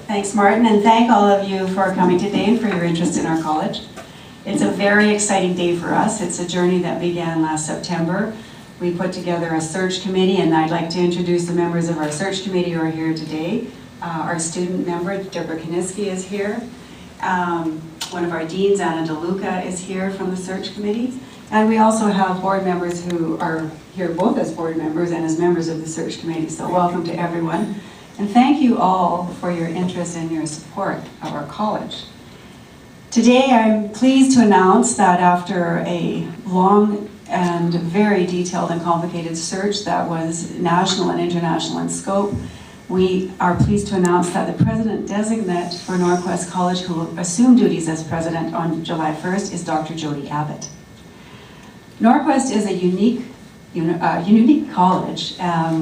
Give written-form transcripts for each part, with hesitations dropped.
Thanks, Martin, and thank all of you for coming today and for your interest in our college. It's a very exciting day for us. It's a journey that began last September. We put together a search committee, and I'd like to introduce the members of our search committee who are here today. Our student member, Deborah Kaniski, is here. One of our deans, Anna DeLuca, is here from the search committee. And we also have board members who are here both as board members and as members of the search committee. So welcome to everyone. And thank you all for your interest and your support of our college. Today I'm pleased to announce that after a long and very detailed and complicated search that was national and international in scope, we are pleased to announce that the president-designate for NorQuest College, who will assume duties as president on July 1st, is Dr. Jodi Abbott. NorQuest is a unique college.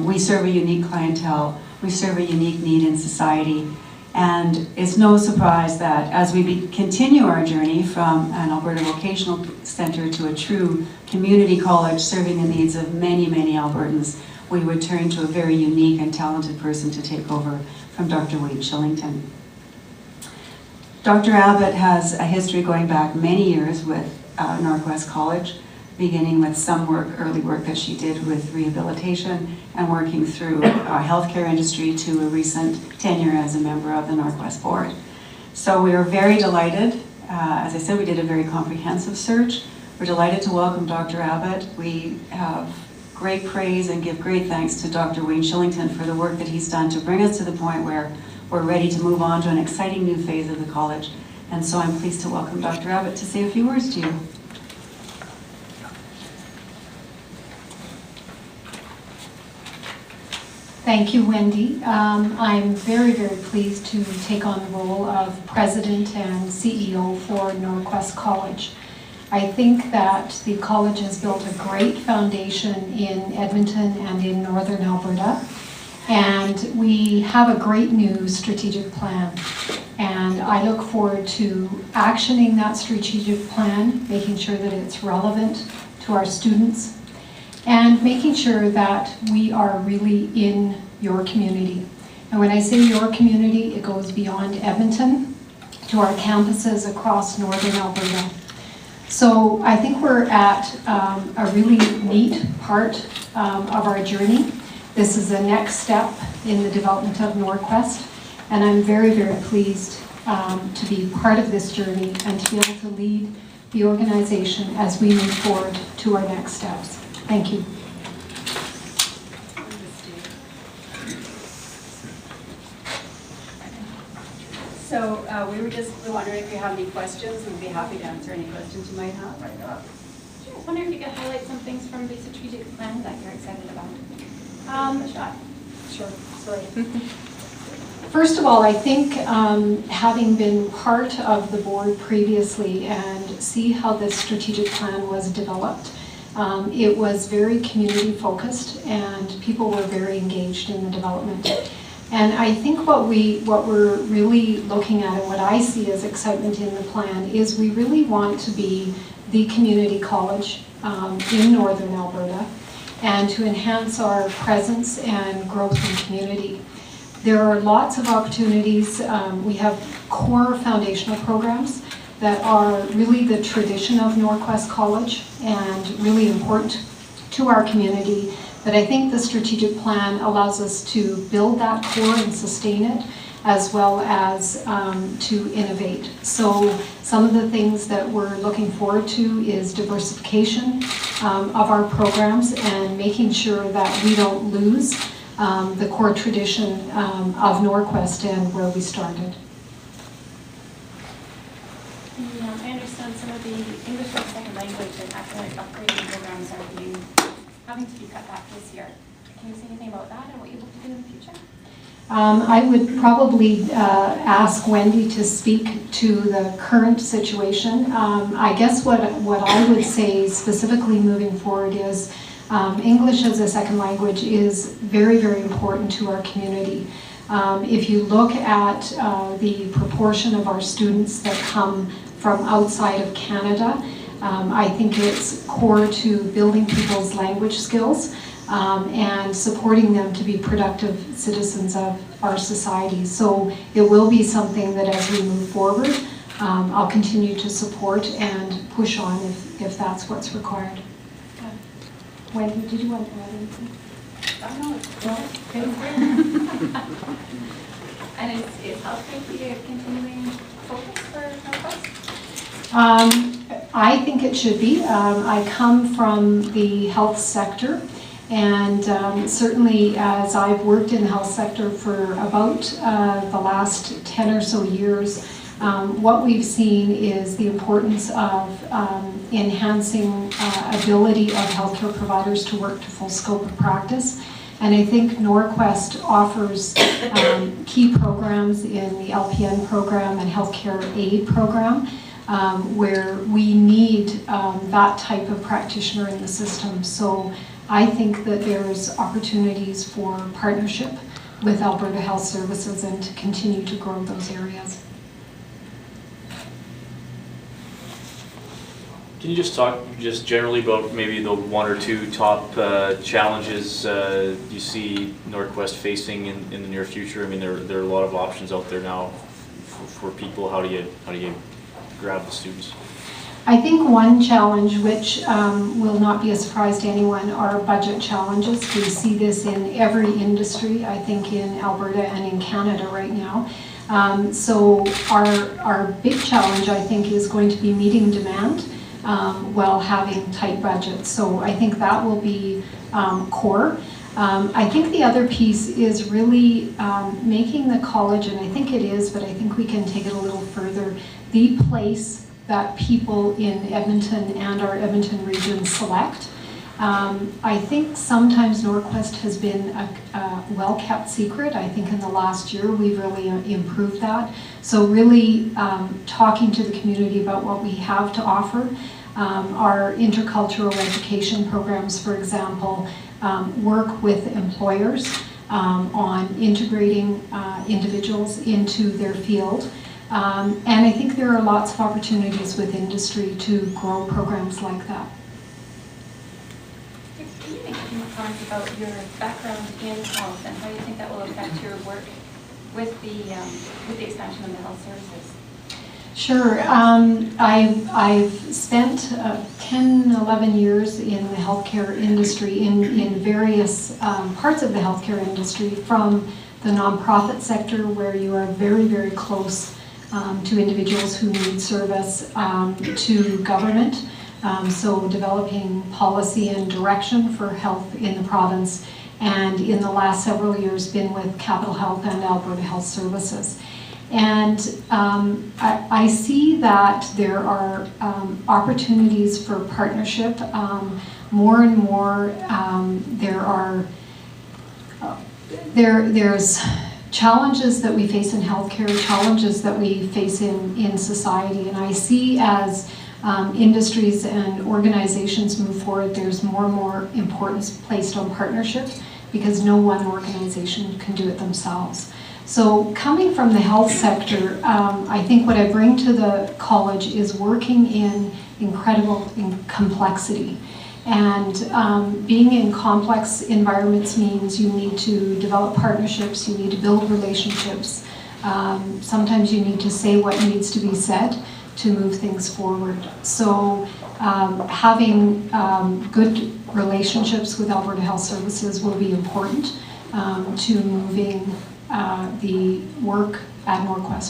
We serve a unique clientele. We serve a unique need in society. And it's no surprise that as we continue our journey from an Alberta Vocational Centre to a true community college serving the needs of many, many Albertans, we would turn to a very unique and talented person to take over from Dr. Wade Shillington. Dr. Abbott has a history going back many years with NorQuest College, beginning with some early work that she did with rehabilitation and working through our healthcare industry to a recent tenure as a member of the NorQuest board. So we are very delighted. As I said, we did a very comprehensive search. We're delighted to welcome Dr. Abbott. We have great praise and give great thanks to Dr. Wade Shillington for the work that he's done to bring us to the point where we're ready to move on to an exciting new phase of the college. And so I'm pleased to welcome Dr. Abbott to say a few words to you. Thank you, Wendy. I'm very, very pleased to take on the role of President and CEO for NorQuest College. I think that the college has built a great foundation in Edmonton and in Northern Alberta, and we have a great new strategic plan. And I look forward to actioning that strategic plan, making sure that it's relevant to our students, and making sure that we are really in your community. And when I say your community, it goes beyond Edmonton to our campuses across Northern Alberta. So I think we're at a really neat part of our journey. This is the next step in the development of NorQuest, and I'm very, very pleased to be part of this journey and to be able to lead the organization as we move forward to our next steps. Thank you. So we were just wondering if you have any questions. We'd be happy to answer any questions you might have. Sure. I was wondering if you could highlight some things from the strategic plan that you're excited about. Sure. Sorry. First of all, I think having been part of the board previously and see how this strategic plan was developed, it was very community focused and people were very engaged in the development. And I think what we're really looking at and what I see as excitement in the plan is we really want to be the community college in Northern Alberta and to enhance our presence and growth in community. There are lots of opportunities. We have core foundational programs that are really the tradition of NorQuest College and really important to our community. But I think the strategic plan allows us to build that core and sustain it, as well as to innovate. So some of the things that we're looking forward to is diversification of our programs and making sure that we don't lose the core tradition of NorQuest and where we started. I understand some of the English as a second language and academic upgrading programs are having to be cut back this year. Can you say anything about that and what you hope to do in the future? I would probably ask Wendy to speak to the current situation. I guess what I would say specifically moving forward is English as a second language is very, very important to our community. If you look at the proportion of our students that come from outside of Canada, I think it's core to building people's language skills. and supporting them to be productive citizens of our society. So it will be something that as we move forward, I'll continue to support and push on if that's what's required. Wendy, did you want to add anything? Oh, no, it's good. And is healthcare be a continuing focus for NorQuest? I think it should be. I come from the health sector, and certainly as I've worked in the health sector for about the last 10 or so years, what we've seen is the importance of enhancing ability of healthcare providers to work to full scope of practice. And I think NorQuest offers key programs in the LPN program and healthcare aid program where we need that type of practitioner in the system. So I think that there's opportunities for partnership with Alberta Health Services and to continue to grow those areas. Can you just talk just generally about maybe the one or two top challenges you see NorQuest facing in the near future? I mean, there are a lot of options out there now for people. How do you grab the students? I think one challenge, which will not be a surprise to anyone, are budget challenges. We see this in every industry, I think, in Alberta and in Canada right now. So our big challenge, I think, is going to be meeting demand while having tight budgets. So I think that will be core. I think the other piece is really making the college, and I think it is, but I think we can take it a little further, the place that people in Edmonton and our Edmonton region select. I think sometimes NorQuest has been a well-kept secret. I think in the last year we've really improved that. So really talking to the community about what we have to offer. Our intercultural education programs, for example, work with employers on integrating individuals into their field. And I think there are lots of opportunities with industry to grow programs like that. Can you make a few comments about your background in health and how you think that will affect your work with the expansion of the health services? Sure. I've spent 10, 11 years in the healthcare industry, in various parts of the healthcare industry, from the nonprofit sector, where you are very, very close to individuals who need service, to government, so developing policy and direction for health in the province, and in the last several years been with Capital Health and Alberta Health Services. And I see that there are opportunities for partnership. More and more there's challenges that we face in healthcare, challenges that we face in society, and I see as industries and organizations move forward, there's more and more importance placed on partnership, because no one organization can do it themselves. So coming from the health sector, I think what I bring to the college is working in incredible complexity. And being in complex environments means you need to develop partnerships, you need to build relationships. Sometimes you need to say what needs to be said to move things forward. So having good relationships with Alberta Health Services will be important to moving the work at NorQuest